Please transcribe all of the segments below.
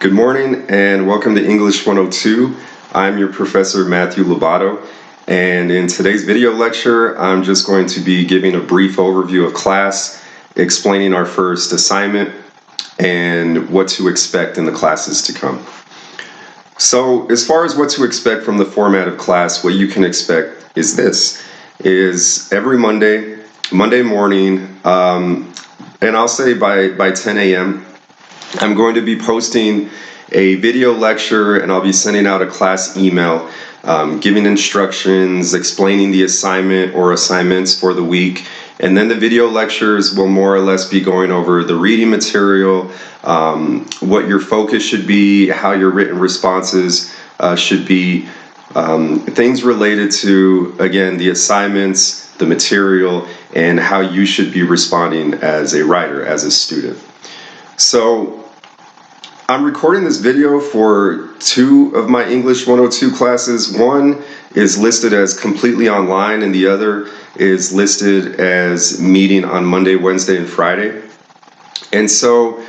Good morning and welcome to English 102. I'm your professor Matthew Lobato, and in today's video lecture I'm just going to be giving a brief overview of class, explaining our first assignment and what to expect in the classes to come. So as far as what to expect from the format of class, what you can expect is every Monday morning, and I'll say by 10 a.m. I'm going to be posting a video lecture, and I'll be sending out a class email giving instructions, explaining the assignment or assignments for the week. And then the video lectures will more or less be going over the reading material, what your focus should be, how your written responses should be, things related to, again, the assignments, the material, and how you should be responding as a writer, as a student. So I'm recording this video for two of my English 102 classes. One is listed as completely online and the other is listed as meeting on Monday, Wednesday, and Friday. And so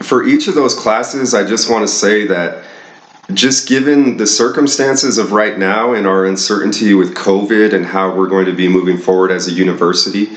for each of those classes, I just want to say that just given the circumstances of right now and our uncertainty with COVID and how we're going to be moving forward as a university,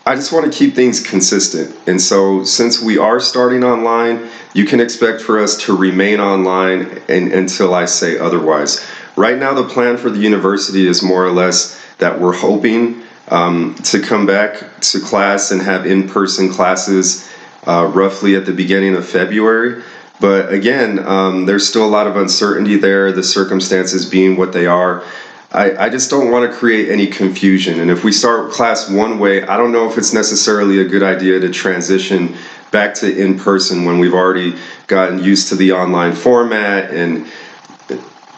I just want to keep things consistent. And so since we are starting online, you can expect for us to remain online until I say otherwise. Right now, the plan for the university is more or less that we're hoping to come back to class and have in-person classes roughly at the beginning of February. But again, there's still a lot of uncertainty there, the circumstances being what they are. I just don't want to create any confusion. And if we start class one way, I don't know if it's necessarily a good idea to transition back to in-person when we've already gotten used to the online format. And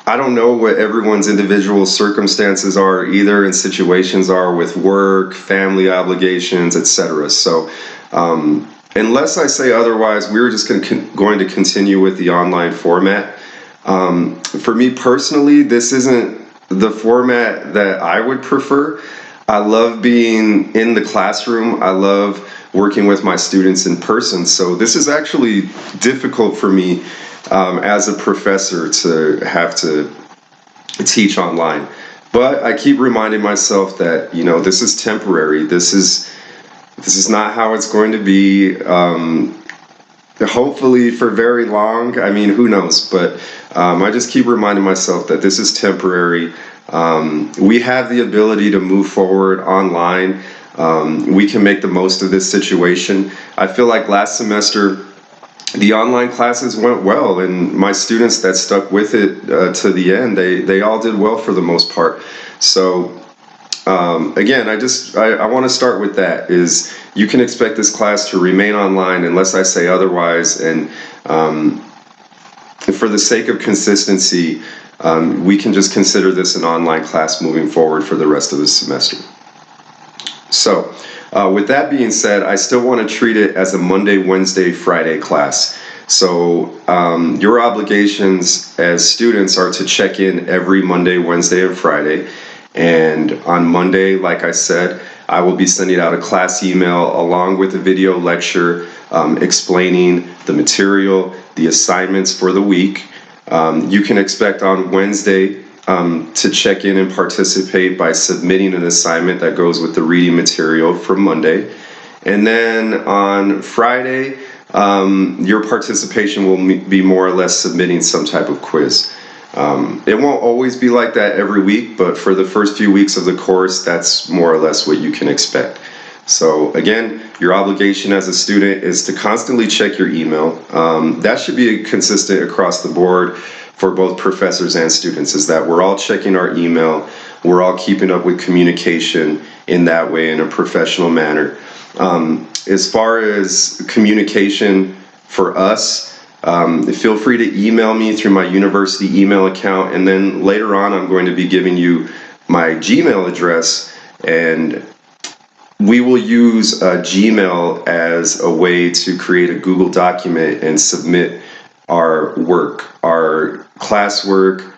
I don't know what everyone's individual circumstances are either, and situations are with work, family obligations, etc. So unless I say otherwise, we're just going to continue with the online format. For me personally, this isn't the format that I would prefer. I love being in the classroom. I love working with my students in person. So this is actually difficult for me as a professor to have to teach online. But I keep reminding myself that, you know, this is temporary. This is not how it's going to be. Hopefully for very long. I mean, who knows? But I just keep reminding myself that this is temporary. We have the ability to move forward online. We can make the most of this situation. I feel like last semester, the online classes went well, and my students that stuck with it to the end, they all did well for the most part. So again, I want to start with that, is you can expect this class to remain online unless I say otherwise, and for the sake of consistency, we can just consider this an online class moving forward for the rest of the semester. So with that being said, I still want to treat it as a Monday, Wednesday, Friday class. So your obligations as students are to check in every Monday, Wednesday, and Friday. And on Monday, like I said, I will be sending out a class email along with a video lecture explaining the material, the assignments for the week. You can expect on Wednesday to check in and participate by submitting an assignment that goes with the reading material from Monday. And then on Friday, your participation will be more or less submitting some type of quiz. It won't always be like that every week, but for the first few weeks of the course, that's more or less what you can expect. So again, your obligation as a student is to constantly check your email. That should be consistent across the board for both professors and students, is that we're all checking our email, we're all keeping up with communication in that way, in a professional manner. As far as communication for us, feel free to email me through my university email account, and then later on I'm going to be giving you my Gmail address, and we will use Gmail as a way to create a Google document and submit our work, our classwork.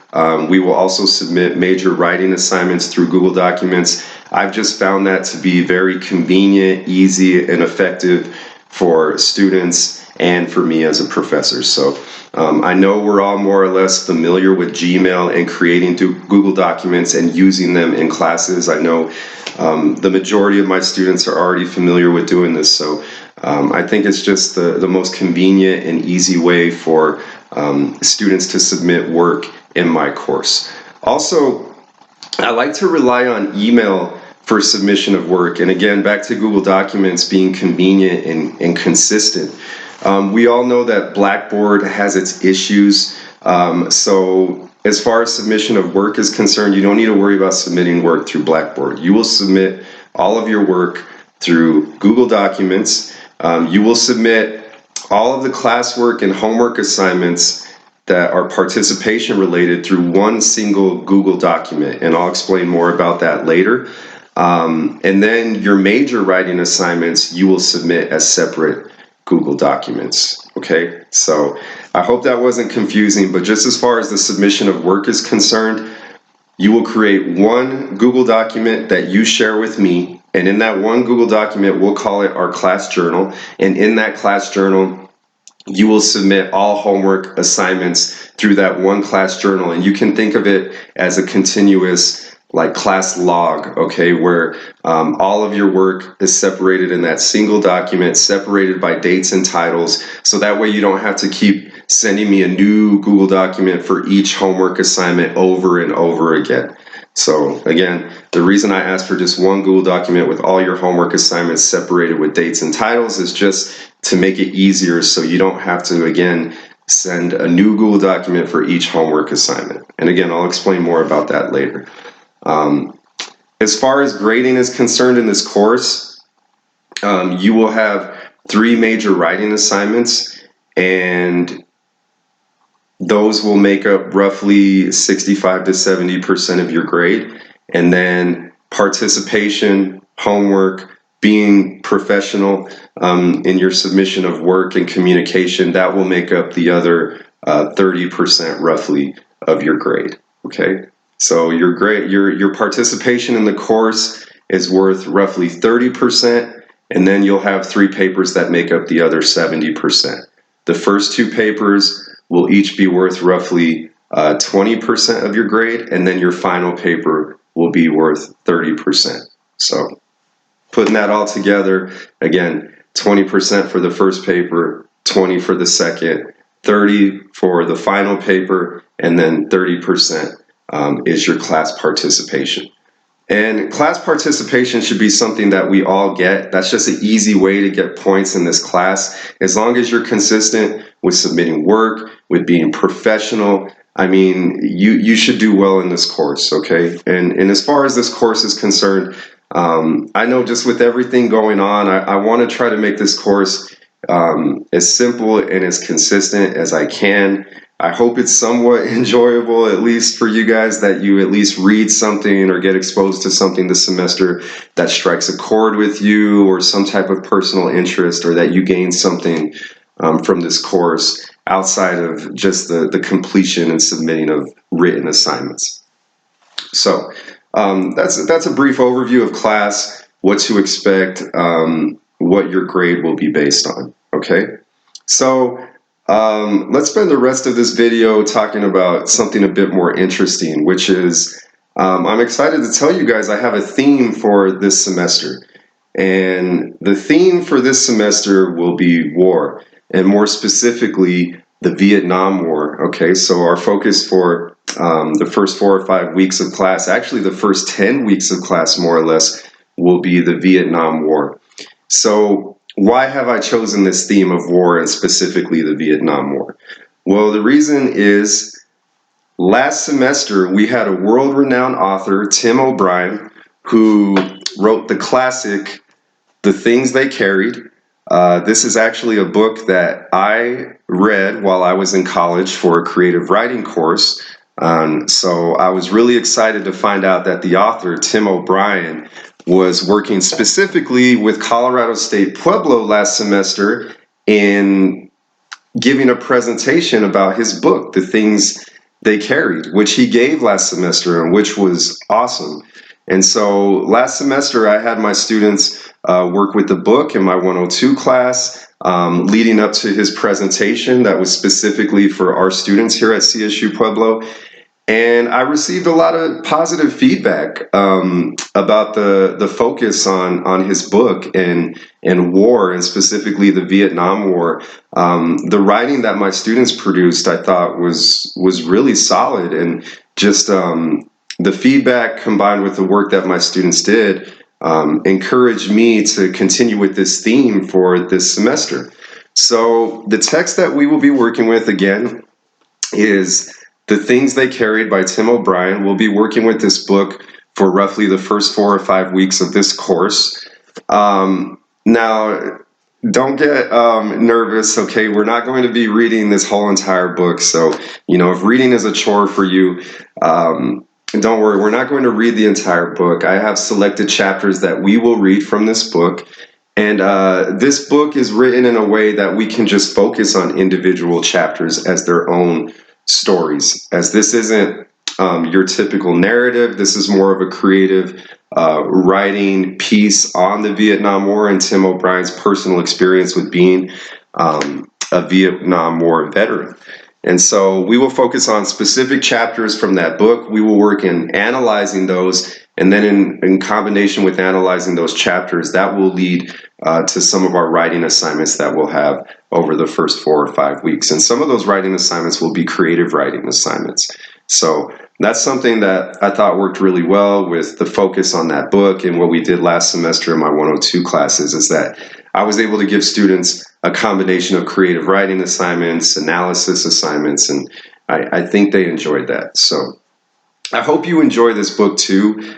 We will also submit major writing assignments through Google Documents. I've just found that to be very convenient, easy, and effective for students and for me as a professor. So I know we're all more or less familiar with Gmail and creating Google Documents and using them in classes. I know the majority of my students are already familiar with doing this, so I think it's just the most convenient and easy way for students to submit work in my course. Also, I like to rely on email for submission of work, and again, back to Google Documents being convenient and consistent. We all know that Blackboard has its issues, so as far as submission of work is concerned, you don't need to worry about submitting work through Blackboard. You will submit all of your work through Google Documents. You will submit all of the classwork and homework assignments that are participation related through one single Google document, and I'll explain more about that later. And then your major writing assignments you will submit as separate Google documents. Okay, so I hope that wasn't confusing, but just as far as the submission of work is concerned, you will create one Google document that you share with me, and in that one Google document, we'll call it our class journal, and in that class journal, you will submit all homework assignments through that one class journal, and you can think of it as a continuous like class log, okay, where all of your work is separated in that single document, separated by dates and titles, so that way you don't have to keep sending me a new Google document for each homework assignment over and over again. So again, the reason I asked for just one Google document with all your homework assignments separated with dates and titles is just to make it easier so you don't have to, again, send a new Google document for each homework assignment. And again, I'll explain more about that later. As far as grading is concerned in this course, you will have 3 major writing assignments, and those will make up roughly 65 to 70% of your grade. And then participation, homework, being professional in your submission of work and communication, that will make up the other 30% roughly of your grade. Okay, so your grade, your participation in the course is worth roughly 30%, and then you'll have 3 papers that make up the other 70%. The first 2 papers will each be worth roughly 20% of your grade, and then your final paper will be worth 30%. So putting that all together, again, 20% for the first paper, 20 for the second, 30 for the final paper, and then 30% is your class participation. And class participation should be something that we all get. That's just an easy way to get points in this class. As long as you're consistent with submitting work, with being professional, I mean, you should do well in this course, okay? And as far as this course is concerned, I know just with everything going on, I want to try to make this course as simple and as consistent as I can. I hope it's somewhat enjoyable, at least for you guys, that you at least read something or get exposed to something this semester that strikes a chord with you, or some type of personal interest, or that you gain something from this course outside of just the completion and submitting of written assignments. So that's a brief overview of class, what to expect, what your grade will be based on. Okay, so let's spend the rest of this video talking about something a bit more interesting, which is I'm excited to tell you guys I have a theme for this semester. And the theme for this semester will be war, and more specifically, the Vietnam War. Okay, so our focus for the first 4 or 5 weeks of class, actually the first 10 weeks of class more or less, will be the Vietnam War. So why have I chosen this theme of war, and specifically the Vietnam War? Well, the reason is last semester we had a world-renowned author, Tim O'Brien, who wrote the classic, The Things They Carried. This is actually a book that I read while I was in college for a creative writing course. So I was really excited to find out that the author, Tim O'Brien, was working specifically with Colorado State Pueblo last semester in giving a presentation about his book, The Things They Carried, which he gave last semester, and which was awesome. And so last semester I had my students work with the book in my 102 class. leading up to his presentation that was specifically for our students here at CSU Pueblo. And I received a lot of positive feedback about the focus on his book and war, and specifically the Vietnam War. The writing that my students produced, I thought was really solid, and just the feedback combined with the work that my students did encouraged me to continue with this theme for this semester. So the text that we will be working with again is The Things They Carried by Tim O'Brien. We'll be working with this book for roughly the first 4 or 5 weeks of this course. Now, don't get nervous, okay? We're not going to be reading this whole entire book. So, if reading is a chore for you, don't worry, we're not going to read the entire book. I have selected chapters that we will read from this book. And this book is written in a way that we can just focus on individual chapters as their own stories, as this isn't your typical narrative. This is more of a creative writing piece on the Vietnam War and Tim O'Brien's personal experience with being a Vietnam War veteran. And so we will focus on specific chapters from that book. We will work in analyzing those, and then in combination with analyzing those chapters, that will lead to some of our writing assignments that we'll have over the first 4 or 5 weeks. And some of those writing assignments will be creative writing assignments. So that's something that I thought worked really well with the focus on that book. And what we did last semester in my 102 classes is that I was able to give students a combination of creative writing assignments, analysis assignments, and I think they enjoyed that. So I hope you enjoy this book too.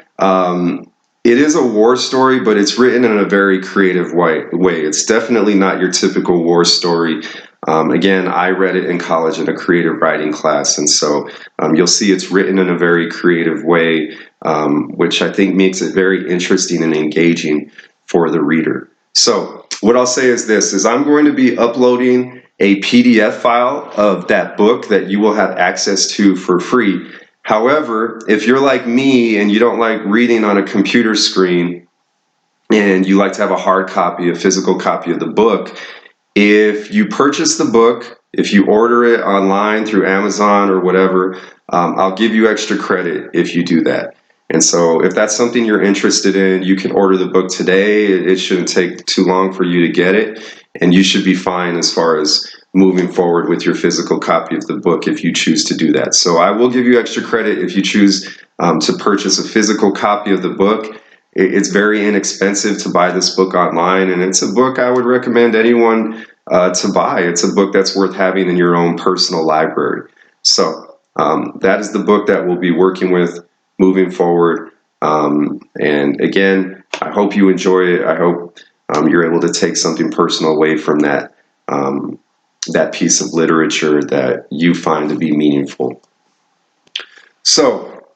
It is a war story, but it's written in a very creative way. It's definitely not your typical war story. Again, I read it in college in a creative writing class, and so you'll see it's written in a very creative way, which I think makes it very interesting and engaging for the reader. So what I'll say is this, is I'm going to be uploading a PDF file of that book that you will have access to for free. However, if you're like me and you don't like reading on a computer screen and you like to have a hard copy, a physical copy of the book, if you purchase the book, if you order it online through Amazon or whatever, I'll give you extra credit if you do that. And so if that's something you're interested in, you can order the book today. It shouldn't take too long for you to get it, and you should be fine as far as moving forward with your physical copy of the book if you choose to do that. So I will give you extra credit if you choose to purchase a physical copy of the book. It's very inexpensive to buy this book online, and it's a book I would recommend anyone to buy. It's a book that's worth having in your own personal library. So that is the book that we'll be working with moving forward. And again, I hope you enjoy it. I hope you're able to take something personal away from that piece of literature that you find to be meaningful. So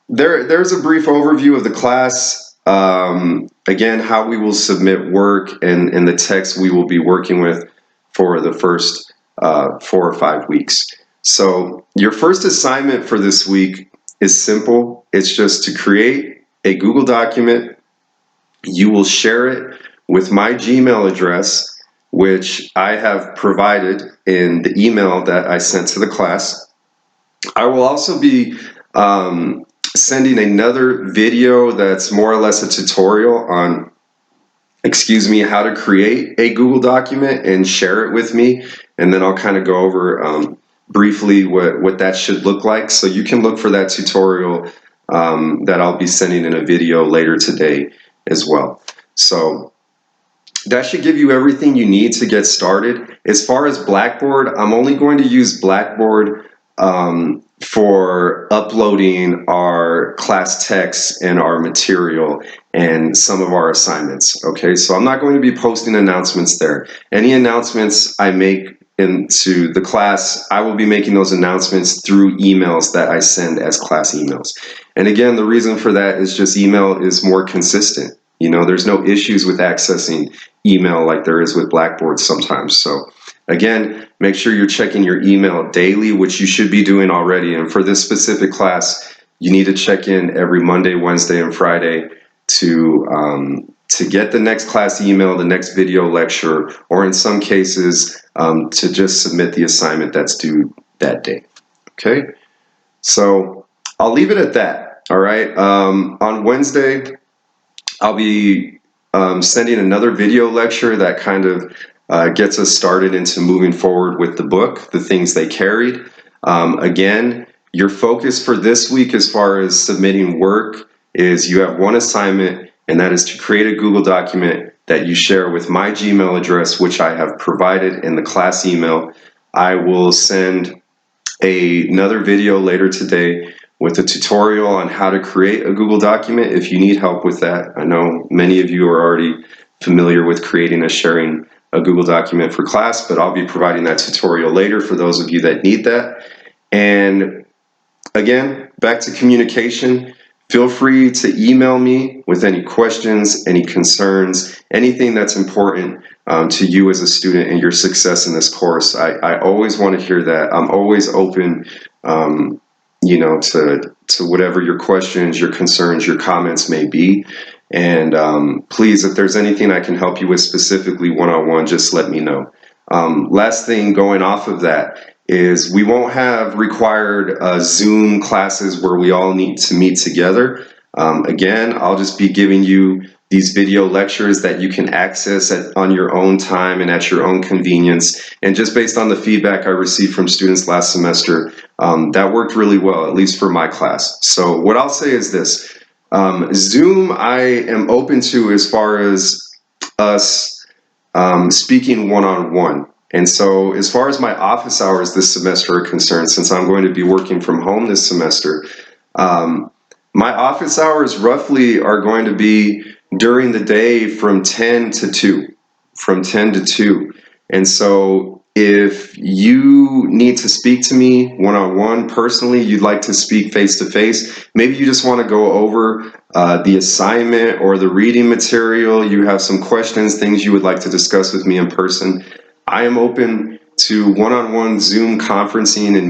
there's a brief overview of the class. Again, how we will submit work and the text we will be working with for the first 4 or 5 weeks. So your first assignment for this week is simple. It's just to create a Google document. You will share it with my Gmail address, which I have provided in the email that I sent to the class. I will also be sending another video that's more or less a tutorial on, how to create a Google document and share it with me. And then I'll kind of go over briefly what that should look like. So you can look for that tutorial that I'll be sending in a video later today as well. So that should give you everything you need to get started. As far as Blackboard, I'm only going to use Blackboard for uploading our class text and our material and some of our assignments. Okay, so I'm not going to be posting announcements there. Any announcements I make into the class, I will be making those announcements through emails that I send as class emails. And again, the reason for that is just email is more consistent. There's no issues with accessing email like there is with Blackboard sometimes. So again, make sure you're checking your email daily, which you should be doing already. And for this specific class, you need to check in every Monday, Wednesday, and Friday to to get the next class email, the next video lecture, or in some cases, to just submit the assignment that's due that day. Okay, so I'll leave it at that. All right, on Wednesday, I'll be sending another video lecture that kind of gets us started into moving forward with the book, the things they carried. Again, your focus for this week as far as submitting work is you have one assignment, and that is to create a Google document that you share with my Gmail address, which I have provided in the class email. I will send another video later today with a tutorial on how to create a Google document if you need help with that. I know many of you are already familiar with creating and sharing a Google document for class, but I'll be providing that tutorial later for those of you that need that. And again, back to communication. Feel free to email me with any questions, any concerns, anything that's important to you as a student and your success in this course. I always want to hear that. I'm always open, you know, to whatever your questions, your concerns, your comments may be. And please, if there's anything I can help you with specifically one-on-one, just let me know. Last thing going off of that is we won't have required Zoom classes where we all need to meet together. Again, I'll just be giving you these video lectures that you can access on your own time and at your own convenience. And just based on the feedback I received from students last semester, that worked really well, at least for my class. So what I'll say is this, Zoom I am open to as far as us speaking one-on-one. And so as far as my office hours this semester are concerned, since I'm going to be working from home this semester, my office hours roughly are going to be during the day from 10 to 2, from 10 to 2. And so if you need to speak to me one-on-one personally, you'd like to speak face-to-face, maybe you just want to go over the assignment or the reading material, you have some questions, things you would like to discuss with me in person, I am open to one-on-one Zoom conferencing and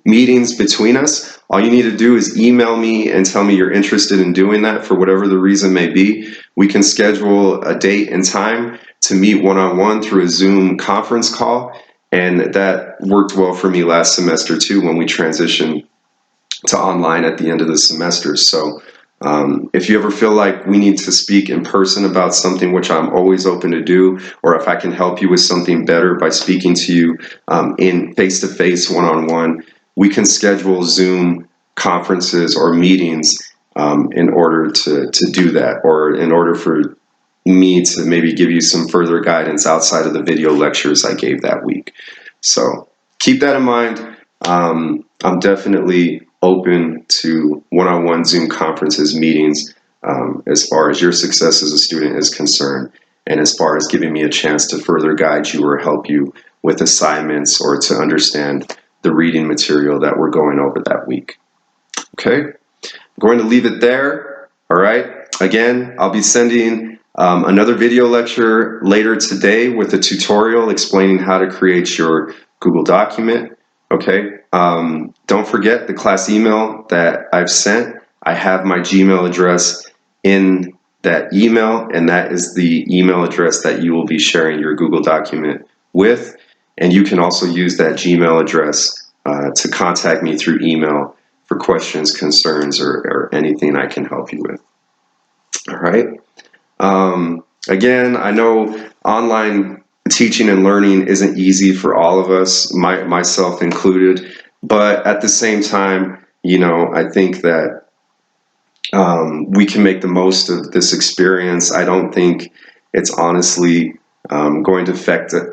meetings between us. All you need to do is email me and tell me you're interested in doing that for whatever the reason may be. We can schedule a date and time to meet one-on-one through a Zoom conference call, and that worked well for me last semester too when we transitioned to online at the end of the semester. So if you ever feel like we need to speak in person about something, which I'm always open to do, or if I can help you with something better by speaking to you in face-to-face, one-on-one, we can schedule Zoom conferences or meetings in order to do that, or in order for me to maybe give you some further guidance outside of the video lectures I gave that week. So keep that in mind. I'm definitely open to one-on-one Zoom conferences, meetings, as far as your success as a student is concerned, and as far as giving me a chance to further guide you or help you with assignments or to understand the reading material that we're going over that week. Okay, I'm going to leave it there. All right, again, I'll be sending another video lecture later today with a tutorial explaining how to create your Google document. Okay, don't forget the class email that I've sent. I have my Gmail address in that email, and that is the email address that you will be sharing your Google document with. And you can also use that Gmail address to contact me through email for questions, concerns, or anything I can help you with. All right. Again, I know online teaching and learning isn't easy for all of us, myself included, but at the same time, you know, I think that we can make the most of this experience. I don't think it's honestly going to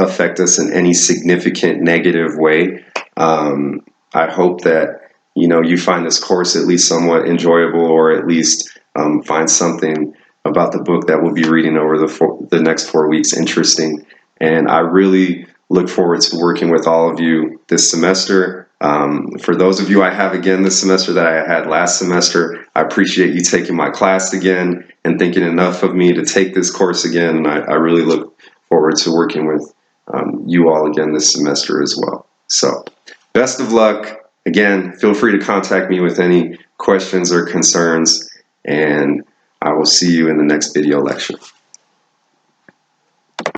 affect us in any significant negative way. I hope that, you know, you find this course at least somewhat enjoyable, or at least find something about the book that we'll be reading over the next 4 weeks interesting. And I really look forward to working with all of you this semester. For those of you I have again this semester that I had last semester, I appreciate you taking my class again and thinking enough of me to take this course again. And I really look forward to working with you all again this semester as well. So best of luck. Again, feel free to contact me with any questions or concerns, and I will see you in the next video lecture.